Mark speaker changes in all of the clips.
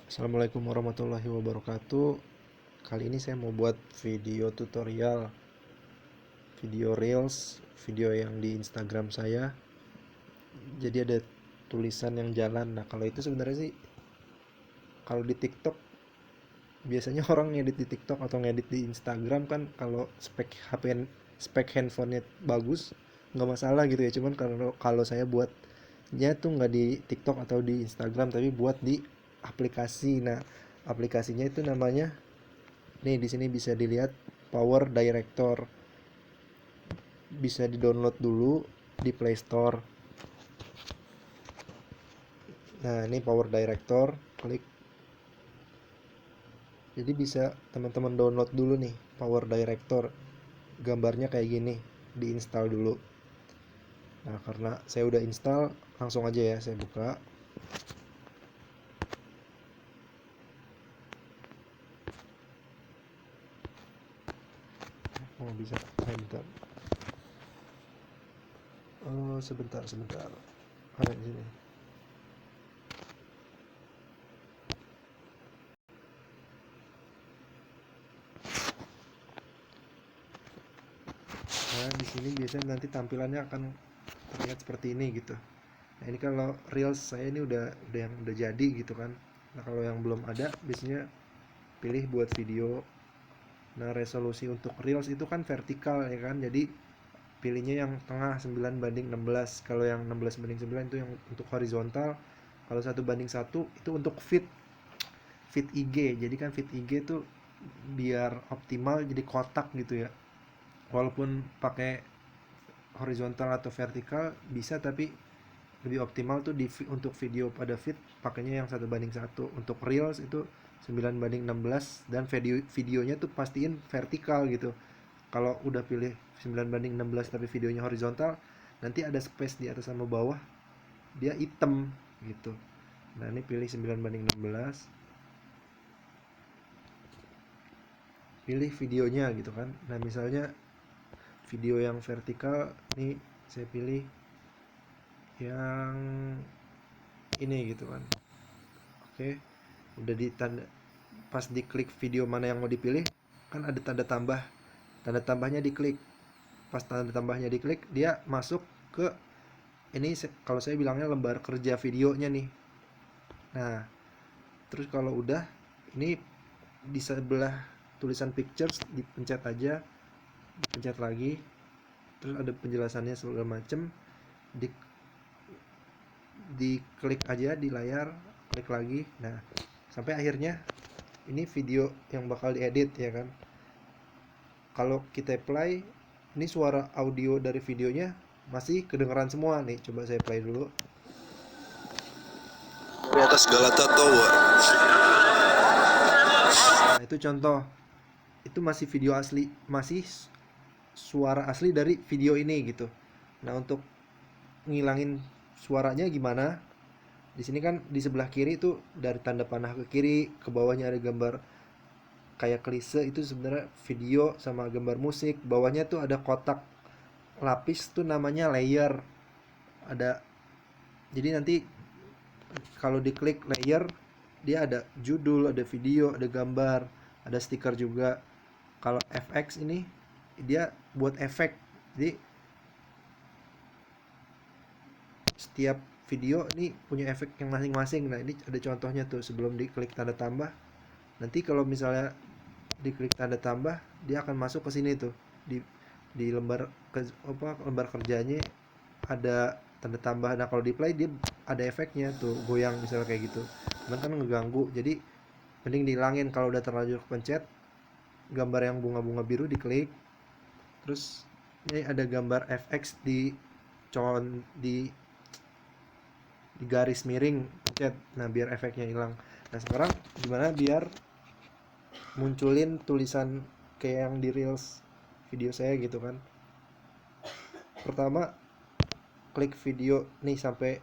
Speaker 1: Assalamualaikum warahmatullahi wabarakatuh. Kali ini saya mau buat video tutorial, video reels, video yang di Instagram saya. Jadi ada tulisan yang jalan. Nah, kalau itu sebenarnya sih kalau di TikTok biasanya orang ngedit di TikTok atau ngedit di Instagram kan kalau spek HP, spek handphonenya bagus nggak masalah gitu ya. Cuman kalau kalau saya buatnya tuh nggak di TikTok atau di Instagram tapi buat di aplikasi. Nah, aplikasinya itu namanya, nih di sini bisa dilihat, Power Director. Bisa di-download dulu di Play Store. Nah, ini Power Director, klik. Jadi bisa teman-teman download dulu nih Power Director. Gambarnya kayak gini, diinstal dulu. Nah, karena saya udah install, langsung aja ya saya buka. Oh, bisa. Bentar. Oh, sebentar. Ada di sini. Nah, di sini biasanya nanti tampilannya akan terlihat seperti ini gitu. Nah, ini kalau reels saya ini udah yang udah jadi gitu kan. Nah, kalau yang belum ada biasanya pilih buat video. Nah, resolusi untuk reels itu kan vertikal ya kan. Jadi pilihnya yang tengah 9:16. Kalau yang 16:9 itu yang untuk horizontal. Kalau 1:1 itu untuk feed IG. Jadi kan feed IG itu biar optimal jadi kotak gitu ya. Walaupun pakai horizontal atau vertikal bisa, tapi lebih optimal tuh untuk video pada feed pakainya yang 1:1. Untuk reels itu 9:16, dan videonya tuh pastiin vertikal gitu. Kalau udah pilih 9:16 tapi videonya horizontal, nanti ada space di atas sama bawah, dia hitam gitu. Nah, ini pilih 9:16, pilih videonya gitu kan. Nah, misalnya video yang vertikal nih, saya pilih yang ini gitu kan. Oke, udah ditanda, pas diklik video mana yang mau dipilih kan ada tanda tambah. Tanda tambahnya diklik. Pas tanda tambahnya diklik, dia masuk ke ini, kalau saya bilangnya lembar kerja videonya nih. Nah, terus kalau udah, ini di sebelah tulisan pictures dipencet aja, pencet lagi, terus ada penjelasannya segala macem. di Diklik aja di layar, klik lagi. Nah, sampai akhirnya ini video yang bakal diedit ya kan. Kalau kita play, ini suara audio dari videonya masih kedengeran semua nih. Coba saya play dulu.
Speaker 2: Dari atas Galata Tower.
Speaker 1: Nah, itu contoh. Itu masih video asli, masih suara asli dari video ini gitu. Nah, untuk ngilangin suaranya gimana? Di sini kan di sebelah kiri itu, dari tanda panah ke kiri ke bawahnya ada gambar kayak klise, itu sebenarnya video sama gambar musik. Bawahnya tuh ada kotak lapis tuh namanya layer. Ada, jadi nanti kalau diklik layer, dia ada judul, ada video, ada gambar, ada stiker juga. Kalau FX ini dia buat efek. Jadi setiap video ini punya efek yang masing-masing. Nah, ini ada contohnya tuh sebelum diklik tanda tambah. Nanti kalau misalnya diklik tanda tambah, dia akan masuk ke sini tuh, di lembar lembar kerjanya ada tanda tambah. Nah, kalau di play dia ada efeknya tuh, goyang misalnya kayak gitu. Cuman kan ngeganggu, jadi mending dihilangin. Kalau udah terlanjur pencet gambar yang bunga-bunga biru, diklik. Terus ini ada gambar FX di di garis miring, pencet. Nah, biar efeknya hilang. Nah, sekarang gimana biar munculin tulisan kayak yang di reels video saya gitu kan. Pertama, klik video nih sampai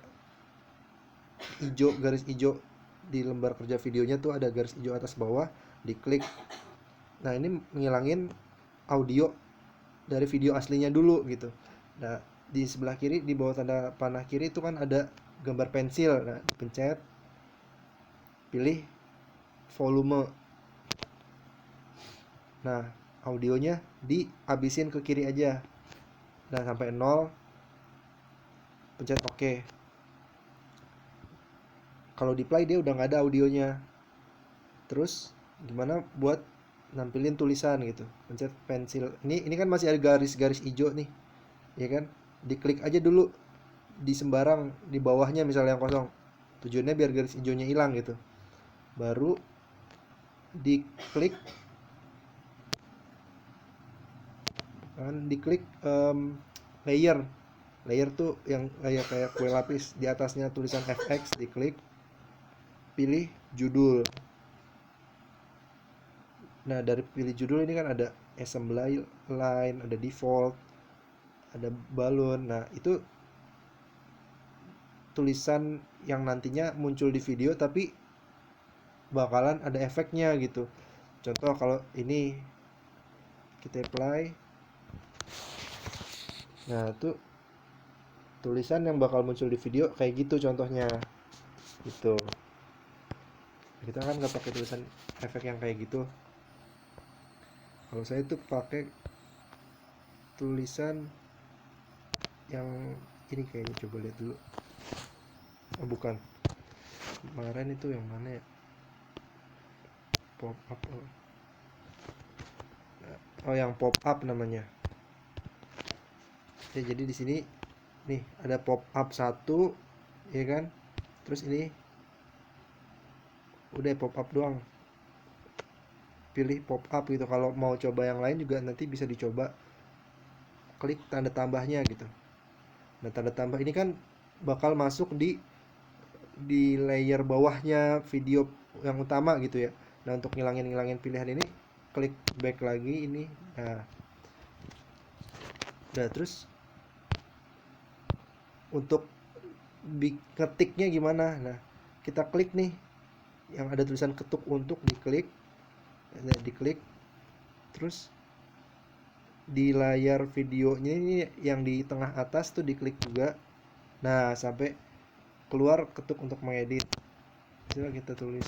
Speaker 1: hijau, garis hijau di lembar kerja videonya tuh ada garis hijau atas bawah, diklik. Nah, ini ngilangin audio dari video aslinya dulu gitu. Nah, di sebelah kiri di bawah tanda panah kiri itu kan ada gambar pensil. Nah, pencet, pilih volume. Nah, audionya dihabisin ke kiri aja. Nah, sampai 0, pencet OK. Kalau di play dia udah nggak ada audionya. Terus gimana buat nampilin tulisan gitu? Pencet pensil. Ini kan masih ada garis-garis hijau nih, ya kan? Diklik aja dulu di sembarang di bawahnya misalnya yang kosong. Tujuannya biar garis hijaunya hilang gitu. Baru diklik diklik layer. Layer tuh yang kayak kue lapis, di atasnya tulisan FX, diklik, pilih judul. Nah, dari pilih judul ini kan ada assembly line, ada default, ada balloon. Nah, itu tulisan yang nantinya muncul di video tapi bakalan ada efeknya gitu. Contoh kalau ini kita apply. Nah, itu tulisan yang bakal muncul di video kayak gitu contohnya. Gitu. Kita kan nggak pakai tulisan efek yang kayak gitu. Kalau saya tuh pakai tulisan yang ini kayaknya, coba lihat dulu. Oh, bukan. Kemarin itu yang mana ya? Pop up. Oh, yang pop up namanya. Ya, jadi di sini nih ada pop up 1, ya kan? Terus ini udah pop up doang. Pilih pop up gitu. Kalau mau coba yang lain juga nanti bisa dicoba. Klik tanda tambahnya gitu. Nah, tanda tambah ini kan bakal masuk di layer bawahnya video yang utama gitu ya. Nah, untuk ngilangin pilihan ini, klik back lagi ini. Nah, terus untuk ngetiknya gimana? Nah, kita klik nih yang ada tulisan ketuk untuk, diklik. Nah, diklik. Terus di layar videonya ini yang di tengah atas tuh diklik juga. Nah, sampai keluar ketuk untuk mengedit. Coba kita tulis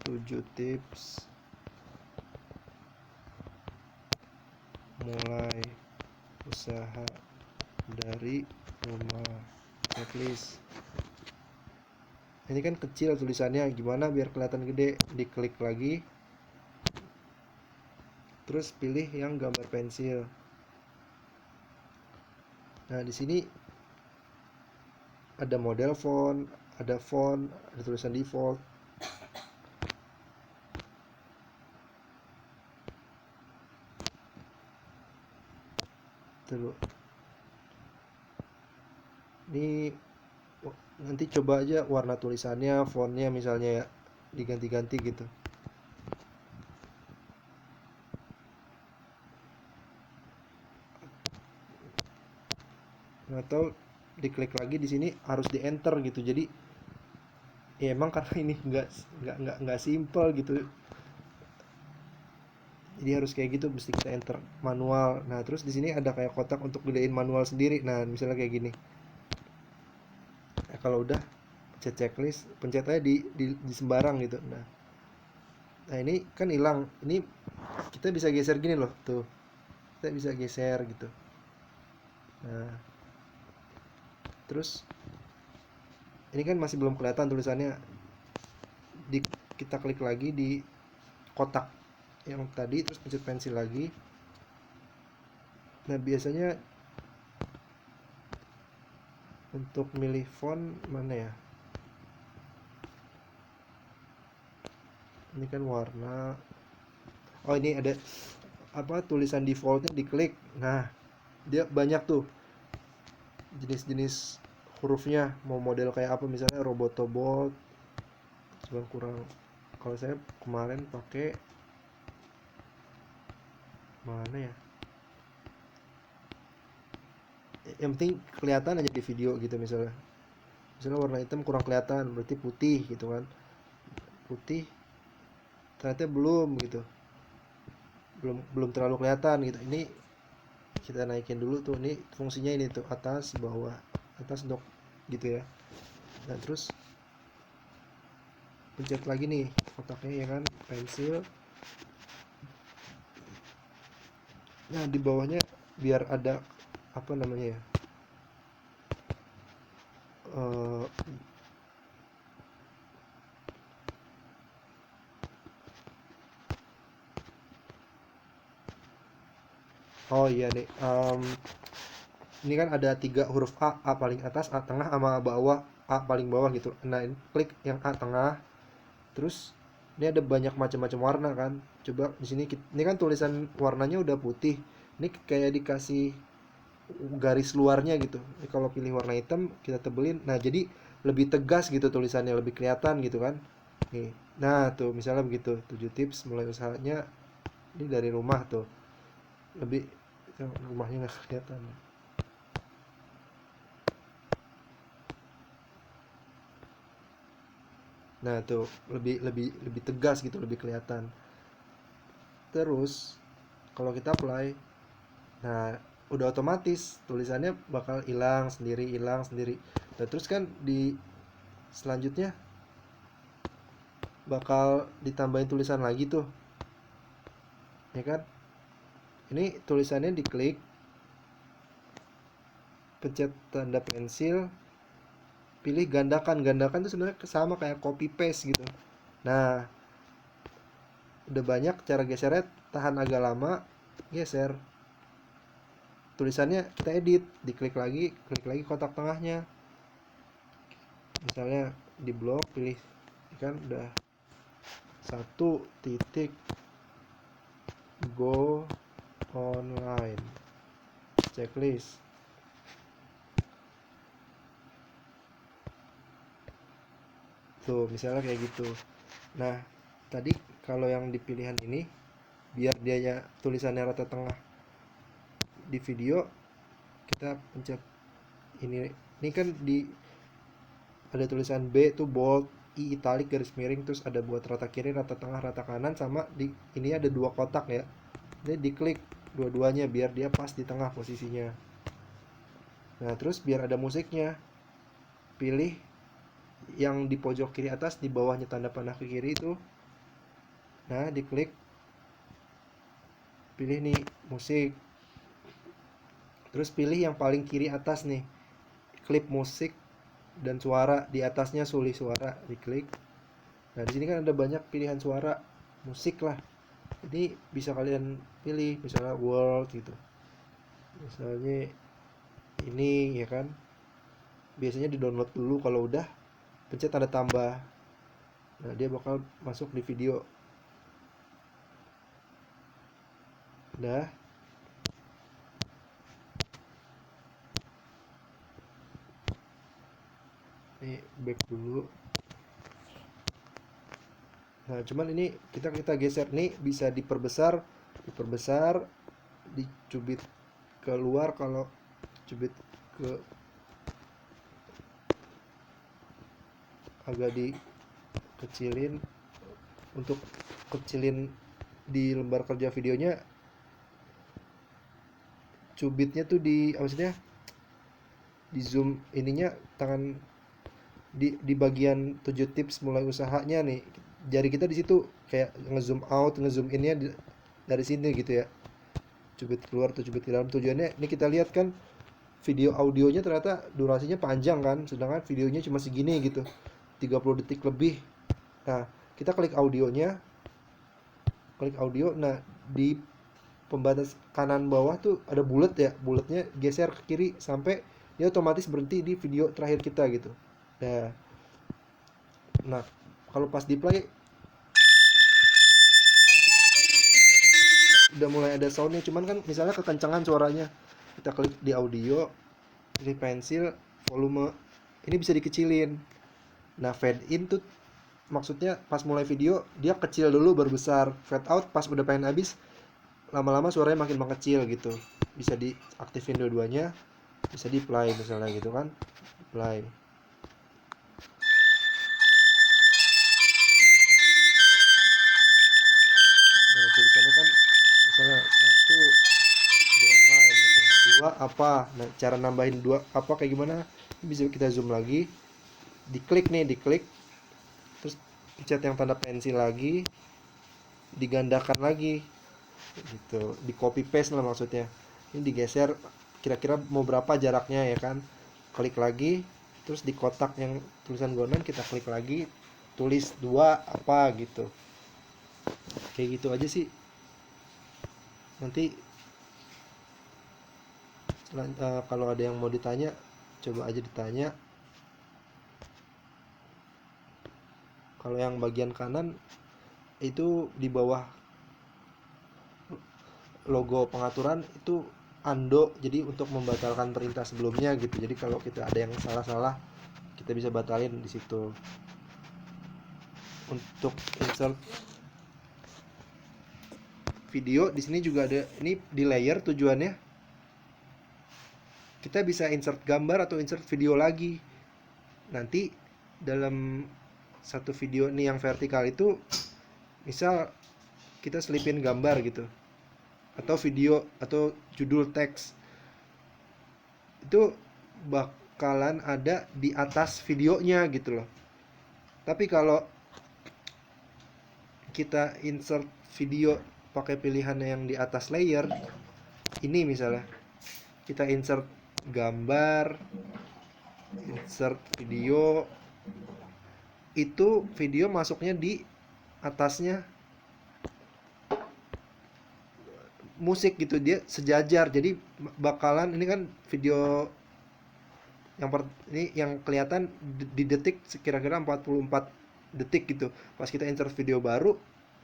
Speaker 1: 7 tips mulai usaha dari rumah, checklist. Ini kan kecil tulisannya, gimana biar kelihatan gede? Diklik lagi, terus pilih yang gambar pensil. Nah, di sini ada model font, ada tulisan default. Tuh. Ini nanti coba aja warna tulisannya, fontnya misalnya ya, diganti-ganti gitu. Atau diklik lagi di sini harus di enter gitu. Jadi ya emang karena ini nggak simple gitu. Jadi harus kayak gitu, mesti kita enter manual. Nah, terus di sini ada kayak kotak untuk gedein manual sendiri. Nah, misalnya kayak gini. Nah, kalau udah pencet checklist, pencet aja di sembarang gitu. Nah, ini kan hilang. Ini kita bisa geser gini loh, tuh. Kita bisa geser gitu. Nah, terus ini kan masih belum kelihatan tulisannya. Kita klik lagi di kotak yang tadi, terus pencet pensil lagi. Nah, biasanya untuk milih font mana ya? Ini kan warna. Oh, ini ada apa, tulisan defaultnya, diklik. Nah, dia banyak tuh jenis-jenis hurufnya, mau model kayak apa, misalnya robotobot. Cuma kurang, kalau saya kemarin pakai mana ya, yang penting kelihatan aja di video gitu. Misalnya warna hitam kurang kelihatan, berarti putih gitu kan. Putih ternyata belum gitu, belum belum terlalu kelihatan gitu. Ini kita naikin dulu tuh. Ini fungsinya ini tuh, atas bawah, atas untuk gitu ya. Nah, terus pencet lagi nih kotaknya ya kan, pensil. Nah di bawahnya biar ada apa namanya ya, eh, oh iya nih, ini kan ada 3 huruf A paling atas, A tengah, sama bawah, A paling bawah gitu. Nah ini klik yang A tengah, terus ini ada banyak macam-macam warna kan. Coba di sini ini kan tulisan warnanya udah putih, ini kayak dikasih garis luarnya gitu. Ini kalau pilih warna hitam kita tebelin, nah jadi lebih tegas gitu tulisannya, lebih kelihatan gitu kan. Nih, nah tuh misalnya begitu, 7 tips mulai usahanya. Ini dari rumah tuh, lebih rumahnya nggak kelihatan. Nah tuh lebih lebih lebih tegas gitu, lebih kelihatan. Terus kalau kita apply, nah udah otomatis tulisannya bakal hilang sendiri, hilang sendiri. Nah terus kan di selanjutnya bakal ditambahin tulisan lagi tuh, ya kan. Ini tulisannya diklik, pencet tanda pensil, pilih gandakan. Gandakan tuh sebenarnya sama kayak copy paste gitu. Nah udah banyak cara gesernya, tahan agak lama, geser tulisannya, kita edit, diklik lagi, klik lagi kotak tengahnya, misalnya di blok, pilih kan udah 1 titik go online checklist. Tuh misalnya kayak gitu. Nah tadi kalau yang di pilihan ini, biar dia tulisannya rata tengah di video, kita pencet ini kan di ada tulisan B tuh bold, I italic garis miring, terus ada buat rata kiri, rata tengah, rata kanan, sama di ini ada 2 kotak ya. Ini diklik dua-duanya biar dia pas di tengah posisinya. Nah terus biar ada musiknya, pilih yang di pojok kiri atas di bawahnya tanda panah ke kiri itu. Nah diklik, pilih nih musik, terus pilih yang paling kiri atas nih, klip musik dan suara, di atasnya sulih suara, diklik. Nah di sini kan ada banyak pilihan suara musik lah, jadi bisa kalian pilih misalnya world gitu, misalnya ini ya kan. Biasanya di download dulu, kalau udah pencet tanda tambah, nah dia bakal masuk di video. Udah, ini back dulu. Nah cuman ini kita kita geser nih, bisa diperbesar, diperbesar, dicubit keluar, kalau cubit ke agak dikecilin. Untuk kecilin di lembar kerja videonya, cubitnya tuh di maksudnya di zoom ininya, tangan di bagian 7 tips mulai usahanya nih, jari kita di situ kayak ngezoom out, ngezoom innya dari sini gitu ya. Cubit keluar tuh cubit ke dalam, tujuannya ini kita lihat kan video audionya ternyata durasinya panjang kan, sedangkan videonya cuma segini gitu, 30 detik lebih. Nah kita klik audionya, klik audio, nah di pembatas kanan bawah tuh ada bulat ya, bulatnya geser ke kiri sampai dia otomatis berhenti di video terakhir kita gitu. Nah kalau pas di play udah mulai ada soundnya, cuman kan misalnya kekencangan suaranya, kita klik di audio, pilih pensil, volume ini bisa dikecilin. Nah fade in tuh maksudnya pas mulai video dia kecil dulu baru besar, fade out pas udah pengen habis, lama-lama suaranya makin mengecil gitu. Bisa diaktifin dua-duanya, bisa di play misalnya gitu kan, play. Nah tulisannya kan misalnya 1 go online gitu, 2 apa. Nah cara nambahin 2 apa kayak gimana, bisa kita zoom lagi, diklik nih, diklik, terus pencet yang tanda pensil lagi, digandakan lagi gitu, di copy paste lah maksudnya. Ini digeser kira-kira mau berapa jaraknya ya kan, klik lagi, terus di kotak yang tulisan government kita klik lagi, tulis dua apa gitu, kayak gitu aja sih. Nanti kalau ada yang mau ditanya, coba aja ditanya. Kalau yang bagian kanan itu di bawah logo pengaturan itu undo, jadi untuk membatalkan perintah sebelumnya gitu. Jadi kalau kita ada yang salah-salah, kita bisa batalin di situ. Untuk insert video di sini juga ada, ini di layer tujuannya kita bisa insert gambar atau insert video lagi. Nanti dalam satu video nih yang vertikal itu, misal kita selipin gambar gitu, atau video atau judul teks, itu bakalan ada di atas videonya gitu loh. Tapi kalau kita insert video pakai pilihan yang di atas layer ini, misalnya kita insert gambar, insert video, itu video masuknya di atasnya musik gitu, dia sejajar. Jadi bakalan, ini kan video ini yang kelihatan di detik kira-kira 44 detik gitu. Pas kita insert video baru,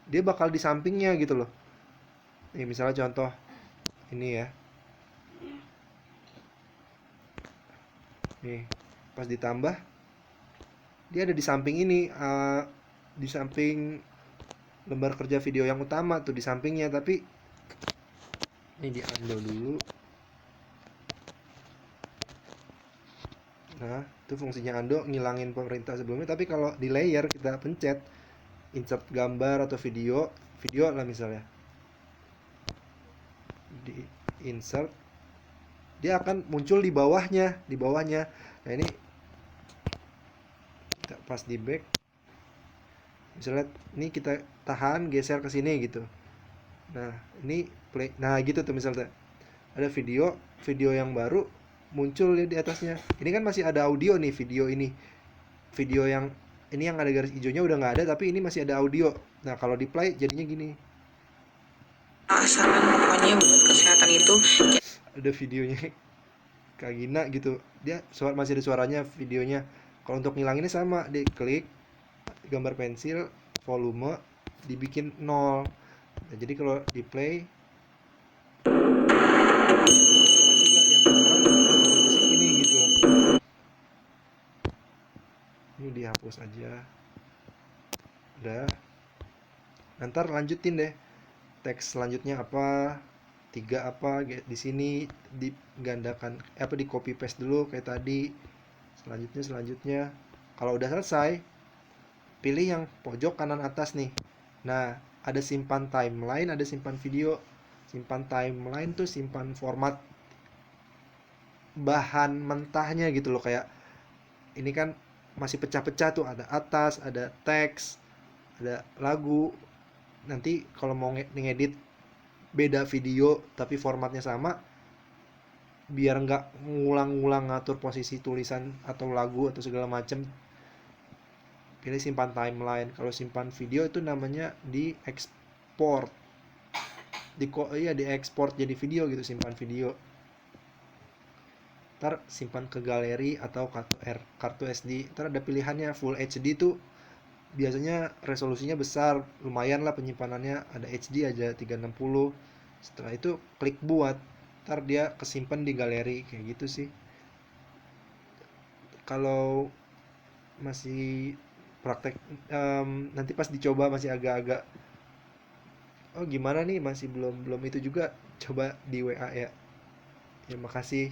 Speaker 1: dia bakal di sampingnya gitu loh. Nih misalnya contoh ini ya, nih pas ditambah dia ada di samping ini, di samping lembar kerja video yang utama tuh, di sampingnya. Tapi ini di undo dulu. Nah itu fungsinya undo, ngilangin perintah sebelumnya. Tapi kalau di layer kita pencet insert gambar atau video lah misalnya, di insert, dia akan muncul di bawahnya. Nah ini kita pas di back, misalnya ini kita tahan, geser ke sini gitu. Nah ini play, nah gitu tuh, misalnya ada video yang baru muncul di atasnya. Ini kan masih ada audio nih, video yang ini yang ada garis hijaunya udah nggak ada, tapi ini masih ada audio. Nah kalau di play jadinya gini,
Speaker 3: saran pokoknya buat kesehatan itu
Speaker 1: ada videonya Kak Gina gitu, dia masih ada suaranya videonya. Kalau untuk ngilanginnya sama, diklik gambar pensil, volume dibikin 0. Nah, jadi kalau di play juga yang suara musik ini gitu loh. Ini dihapus aja, udah. Ntar lanjutin deh, teks selanjutnya apa, 3 apa di sini, digandakan apa, di copy paste dulu kayak tadi. Selanjutnya kalau udah selesai, pilih yang pojok kanan atas nih. Nah ada simpan timeline, ada simpan video. Simpan timeline tuh simpan format bahan mentahnya gitu loh. Kayak ini kan masih pecah-pecah tuh, ada atas, ada teks, ada lagu. Nanti kalau mau ngedit beda video tapi formatnya sama, biar nggak ngulang-ngulang ngatur posisi tulisan atau lagu atau segala macem, pilih simpan timeline. Kalau simpan video itu namanya di export, di export jadi video gitu, simpan video. Ntar simpan ke galeri atau kartu SD. Ntar ada pilihannya, full HD tuh biasanya resolusinya besar, lumayan lah penyimpanannya, ada HD aja 360. Setelah itu klik buat, ntar dia kesimpan di galeri kayak gitu sih. Kalau masih praktek, nanti pas dicoba masih agak-agak oh gimana nih, masih belum itu juga, coba di WA ya. Ya makasih.